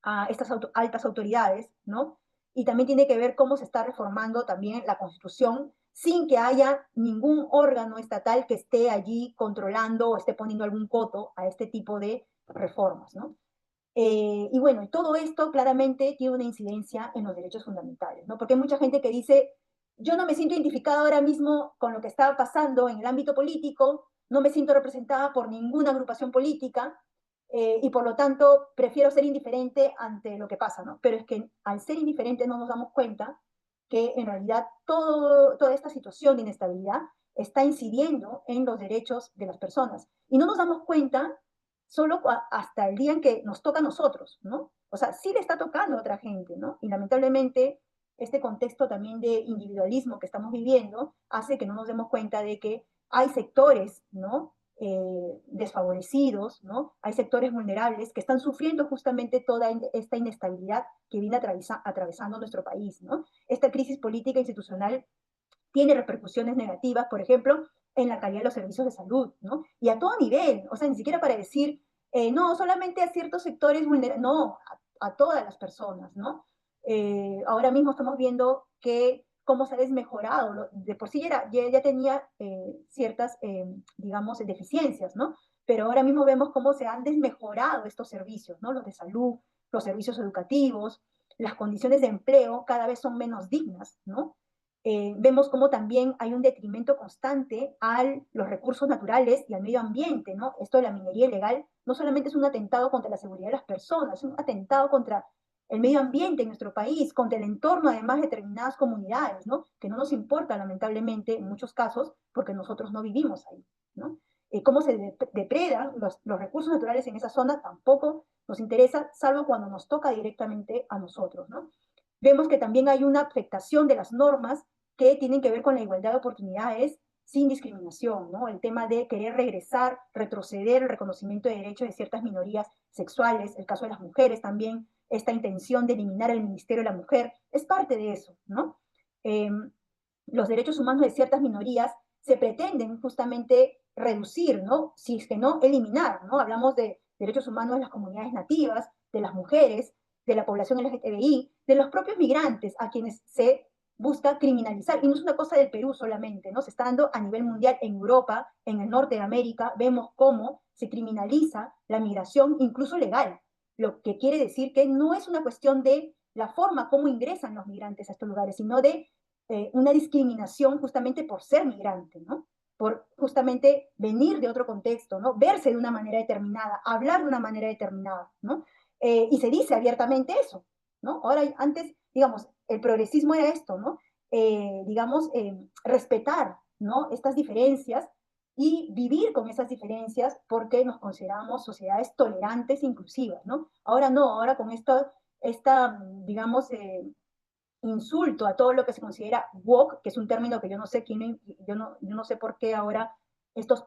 a estas altas autoridades, ¿no? Y también tiene que ver cómo se está reformando también la Constitución sin que haya ningún órgano estatal que esté allí controlando o esté poniendo algún coto a este tipo de reformas, ¿no? Y bueno, todo esto claramente tiene una incidencia en los derechos fundamentales, ¿no? Porque hay mucha gente que dice, yo no me siento identificada ahora mismo con lo que está pasando en el ámbito político, no me siento representada por ninguna agrupación política, y por lo tanto prefiero ser indiferente ante lo que pasa, ¿no? Pero es que al ser indiferente no nos damos cuenta que en realidad toda esta situación de inestabilidad está incidiendo en los derechos de las personas. Y no nos damos cuenta solo hasta el día en que nos toca a nosotros, ¿no? O sea, sí le está tocando a otra gente, ¿no? Y lamentablemente este contexto también de individualismo que estamos viviendo hace que no nos demos cuenta de que hay sectores, ¿no? Desfavorecidos, ¿no? Hay sectores vulnerables que están sufriendo justamente toda esta inestabilidad que viene atravesando nuestro país, ¿no? Esta crisis política institucional tiene repercusiones negativas, por ejemplo, en la calidad de los servicios de salud, ¿no? Y a todo nivel, o sea, ni siquiera para decir, no, solamente a ciertos sectores vulnerables, no, a todas las personas, ¿no? Ahora mismo estamos viendo que cómo se ha desmejorado, de por sí ya tenía ciertas, digamos, deficiencias, ¿no? Pero ahora mismo vemos cómo se han desmejorado estos servicios, ¿no? Los de salud, los servicios educativos, las condiciones de empleo cada vez son menos dignas, ¿no? Vemos cómo también hay un detrimento constante a los recursos naturales y al medio ambiente, ¿no? Esto de la minería ilegal no solamente es un atentado contra la seguridad de las personas, es un atentado contra el medio ambiente en nuestro país, contra el entorno además de determinadas comunidades, ¿no? Que no nos importa lamentablemente en muchos casos porque nosotros no vivimos ahí, ¿no? Cómo se depredan los recursos naturales en esa zona tampoco nos interesa, salvo cuando nos toca directamente a nosotros, ¿no? Vemos que también hay una afectación de las normas que tienen que ver con la igualdad de oportunidades sin discriminación, ¿no? El tema de querer regresar, retroceder el reconocimiento de derechos de ciertas minorías sexuales, el caso de las mujeres también, esta intención de eliminar el Ministerio de la Mujer, es parte de eso, ¿no? Eh, los derechos humanos de ciertas minorías se pretenden justamente reducir, ¿no? Si es que no eliminar, ¿no? Hablamos de derechos humanos de las comunidades nativas, de las mujeres, de la población LGTBI, de los propios migrantes a quienes se busca criminalizar. Y no es una cosa del Perú solamente, ¿no? Se está dando a nivel mundial en Europa, en el norte de América, vemos cómo se criminaliza la migración, incluso legal, lo que quiere decir que no es una cuestión de la forma como ingresan los migrantes a estos lugares, sino de una discriminación justamente por ser migrante, ¿no? Por justamente venir de otro contexto, ¿no? Verse de una manera determinada, hablar de una manera determinada, ¿no? Y se dice abiertamente eso, ¿no? Ahora, antes, digamos, el progresismo era esto, ¿no? Digamos, respetar, ¿no? Estas diferencias y vivir con esas diferencias porque nos consideramos sociedades tolerantes e inclusivas, ¿no? Ahora no, ahora con esta digamos, insulto a todo lo que se considera woke, que es un término que yo no sé quién, yo no sé por qué ahora estos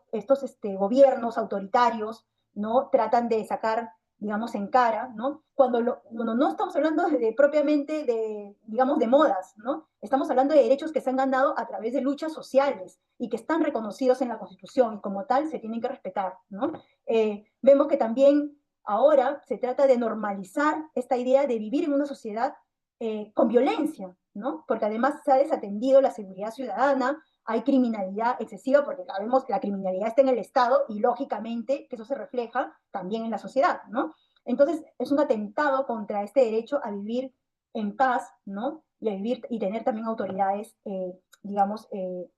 gobiernos autoritarios, ¿no? Tratan de sacar, digamos, en cara, ¿no? Cuando no estamos hablando propiamente de, digamos, de modas, ¿no? Estamos hablando de derechos que se han ganado a través de luchas sociales y que están reconocidos en la Constitución y como tal se tienen que respetar, ¿no? Vemos que también ahora se trata de normalizar esta idea de vivir en una sociedad con violencia, ¿no? Porque además se ha desatendido la seguridad ciudadana, hay criminalidad excesiva, porque sabemos que la criminalidad está en el Estado y lógicamente que eso se refleja también en la sociedad, ¿no? Entonces es un atentado contra este derecho a vivir en paz, ¿no? Y a vivir y tener también autoridades, digamos,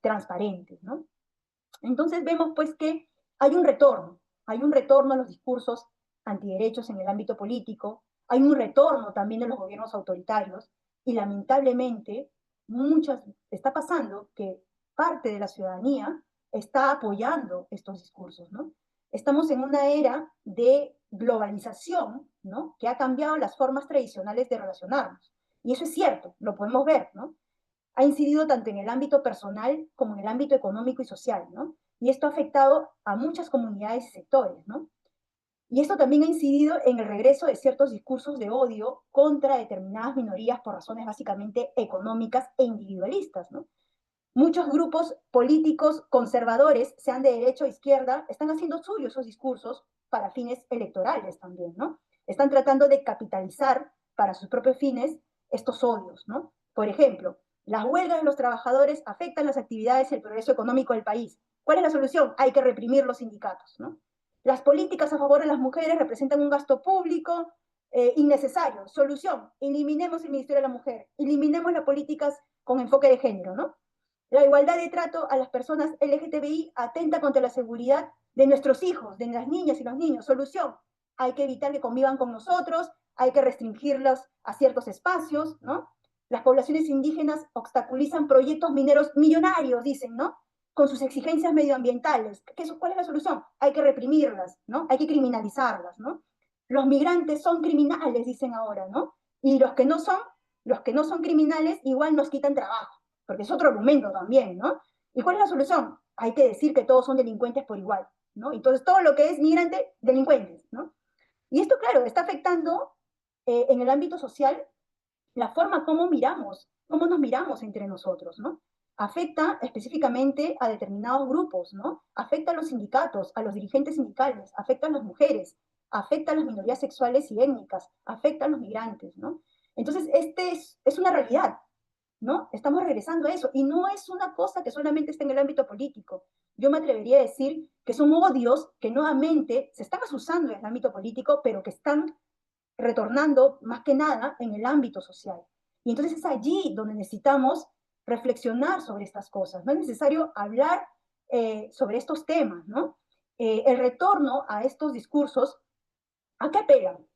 transparentes, ¿no? Entonces vemos pues que hay un retorno a los discursos antiderechos en el ámbito político, hay un retorno también de los gobiernos autoritarios y lamentablemente está pasando que parte de la ciudadanía está apoyando estos discursos, ¿no? Estamos en una era de globalización, ¿no? Que ha cambiado las formas tradicionales de relacionarnos. Y eso es cierto, lo podemos ver, ¿no? Ha incidido tanto en el ámbito personal como en el ámbito económico y social, ¿no? Y esto ha afectado a muchas comunidades y sectores, ¿no? Y esto también ha incidido en el regreso de ciertos discursos de odio contra determinadas minorías por razones básicamente económicas e individualistas, ¿no? Muchos grupos políticos conservadores, sean de derecha o izquierda, están haciendo suyos esos discursos para fines electorales también, ¿no? Están tratando de capitalizar para sus propios fines estos odios, ¿no? Por ejemplo, las huelgas de los trabajadores afectan las actividades y el progreso económico del país. ¿Cuál es la solución? Hay que reprimir los sindicatos, ¿no? Las políticas a favor de las mujeres representan un gasto público innecesario. Solución, eliminemos el Ministerio de la Mujer, eliminemos las políticas con enfoque de género, ¿no? La igualdad de trato a las personas LGTBI atenta contra la seguridad de nuestros hijos, de las niñas y los niños. Solución, hay que evitar que convivan con nosotros, hay que restringirlos a ciertos espacios, ¿no? Las poblaciones indígenas obstaculizan proyectos mineros millonarios, dicen, ¿no? Con sus exigencias medioambientales. ¿Cuál es la solución? Hay que reprimirlas, ¿no? Hay que criminalizarlas, ¿no? Los migrantes son criminales, dicen ahora, ¿no? Y los que no son criminales igual nos quitan trabajo, porque es otro argumento también, ¿no? ¿Y cuál es la solución? Hay que decir que todos son delincuentes por igual, ¿no? Entonces todo lo que es migrante, delincuentes, ¿no? Y esto, claro, está afectando en el ámbito social la forma como miramos, cómo nos miramos entre nosotros, ¿no? Afecta específicamente a determinados grupos, ¿no? Afecta a los sindicatos, a los dirigentes sindicales, afecta a las mujeres, afecta a las minorías sexuales y étnicas, afecta a los migrantes, ¿no? Entonces, es una realidad, ¿no? Estamos regresando a eso y no es una cosa que solamente está en el ámbito político. Yo me atrevería a decir que son odios que nuevamente se están usando en el ámbito político, pero que están retornando más que nada en el ámbito social. Y entonces es allí donde necesitamos reflexionar sobre estas cosas. No es necesario hablar sobre estos temas, ¿no? El retorno a estos discursos, ¿a qué apelan?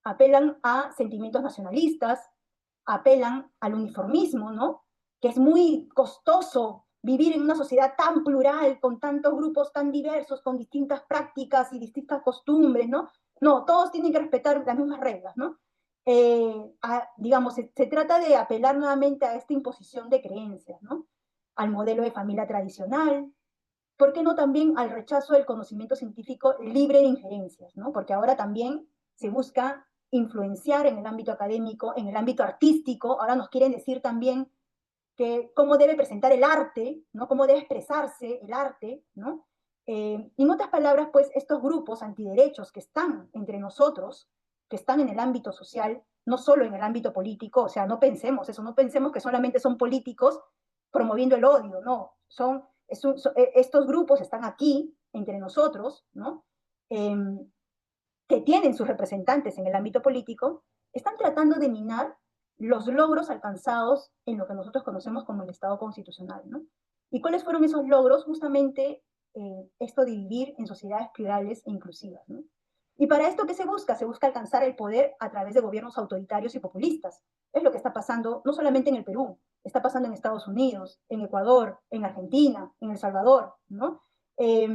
Apelan a sentimientos nacionalistas, apelan al uniformismo, ¿no? Que es muy costoso vivir en una sociedad tan plural, con tantos grupos tan diversos, con distintas prácticas y distintas costumbres, ¿no? No, todos tienen que respetar las mismas reglas, ¿no? Digamos, se trata de apelar nuevamente a esta imposición de creencias, ¿no? Al modelo de familia tradicional, ¿por qué no también al rechazo del conocimiento científico libre de injerencias, ¿no? Porque ahora también se busca influenciar en el ámbito académico, en el ámbito artístico, ahora nos quieren decir también que cómo debe presentar el arte, ¿no? Cómo debe expresarse el arte, ¿no? En otras palabras, pues estos grupos antiderechos que están entre nosotros, que están en el ámbito social, no solo en el ámbito político, o sea, no pensemos eso, no pensemos que solamente son políticos promoviendo el odio, no, estos grupos están aquí entre nosotros, ¿no? Eh, que tienen sus representantes en el ámbito político, están tratando de minar los logros alcanzados en lo que nosotros conocemos como el Estado constitucional, ¿no? ¿Y cuáles fueron esos logros? Justamente esto de vivir en sociedades plurales e inclusivas, ¿no? Y para esto, ¿qué se busca? Se busca alcanzar el poder a través de gobiernos autoritarios y populistas. Es lo que está pasando no solamente en el Perú, está pasando en Estados Unidos, en Ecuador, en Argentina, en El Salvador, ¿no? Eh,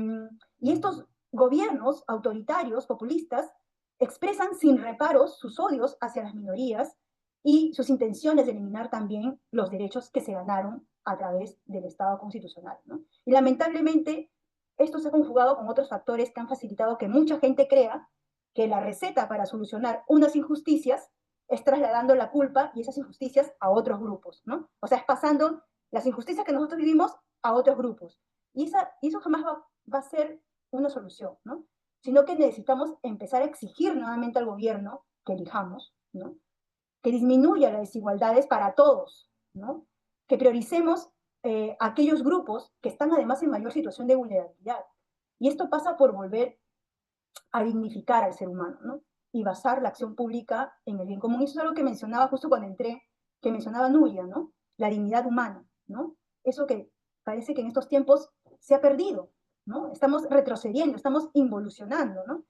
y estos gobiernos autoritarios, populistas, expresan sin reparos sus odios hacia las minorías y sus intenciones de eliminar también los derechos que se ganaron a través del Estado constitucional, ¿no? Y lamentablemente esto se ha conjugado con otros factores que han facilitado que mucha gente crea que la receta para solucionar unas injusticias es trasladando la culpa y esas injusticias a otros grupos, ¿no? O sea, es pasando las injusticias que nosotros vivimos a otros grupos. Y eso jamás va a ser una solución, ¿no? Sino que necesitamos empezar a exigir nuevamente al gobierno que elijamos, ¿no? Que disminuya las desigualdades para todos, ¿no? Que prioricemos aquellos grupos que están además en mayor situación de vulnerabilidad. Y esto pasa por volver a dignificar al ser humano, ¿no? Y basar la acción pública en el bien común. Y eso es algo que mencionaba justo cuando entré, que mencionaba Nuria, ¿no? La dignidad humana, ¿no? Eso que parece que en estos tiempos se ha perdido, ¿no? Estamos retrocediendo, estamos involucionando, ¿no?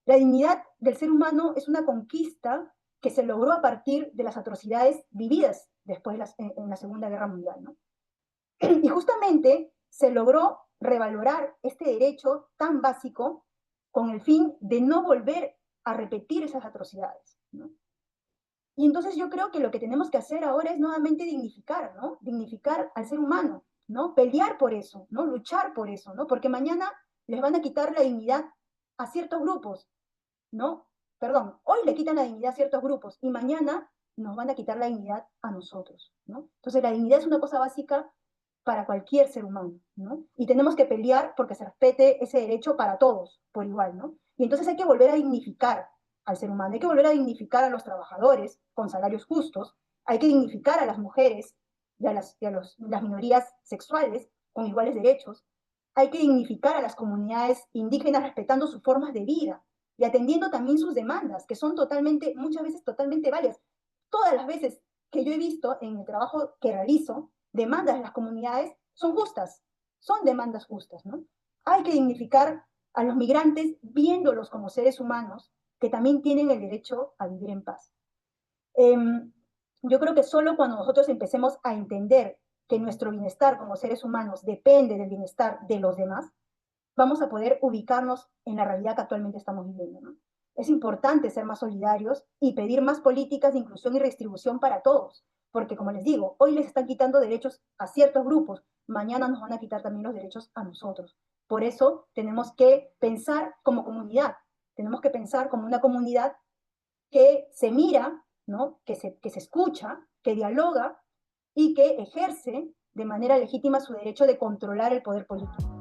La dignidad del ser humano es una conquista que se logró a partir de las atrocidades vividas después en la Segunda Guerra Mundial, ¿no? Y justamente se logró revalorar este derecho tan básico con el fin de no volver a repetir esas atrocidades, ¿no? Y entonces yo creo que lo que tenemos que hacer ahora es nuevamente dignificar, ¿no? Dignificar al ser humano, ¿no? Pelear por eso, ¿no? Luchar por eso, ¿no? Porque mañana les van a quitar la dignidad a ciertos grupos, ¿no? Perdón, hoy le quitan la dignidad a ciertos grupos y mañana nos van a quitar la dignidad a nosotros, ¿no? Entonces la dignidad es una cosa básica para cualquier ser humano, ¿no? Y tenemos que pelear porque se respete ese derecho para todos, por igual, ¿no? Y entonces hay que volver a dignificar al ser humano, hay que volver a dignificar a los trabajadores con salarios justos, hay que dignificar a las mujeres y a las minorías sexuales con iguales derechos, Hay que dignificar a las comunidades indígenas respetando sus formas de vida y atendiendo también sus demandas, que son totalmente, muchas veces totalmente válidas. Todas las veces que yo he visto en el trabajo que realizo, demandas de las comunidades son justas, son demandas justas, ¿no? Hay que dignificar a los migrantes viéndolos como seres humanos que también tienen el derecho a vivir en paz. Eh, yo creo que solo cuando nosotros empecemos a entender que nuestro bienestar como seres humanos depende del bienestar de los demás, vamos a poder ubicarnos en la realidad que actualmente estamos viviendo, ¿no? Es importante ser más solidarios y pedir más políticas de inclusión y redistribución para todos, porque como les digo, hoy les están quitando derechos a ciertos grupos, mañana nos van a quitar también los derechos a nosotros. Por eso tenemos que pensar como comunidad, tenemos que pensar como una comunidad que se mira, ¿no? Que se escucha, que dialoga y que ejerce de manera legítima su derecho de controlar el poder político.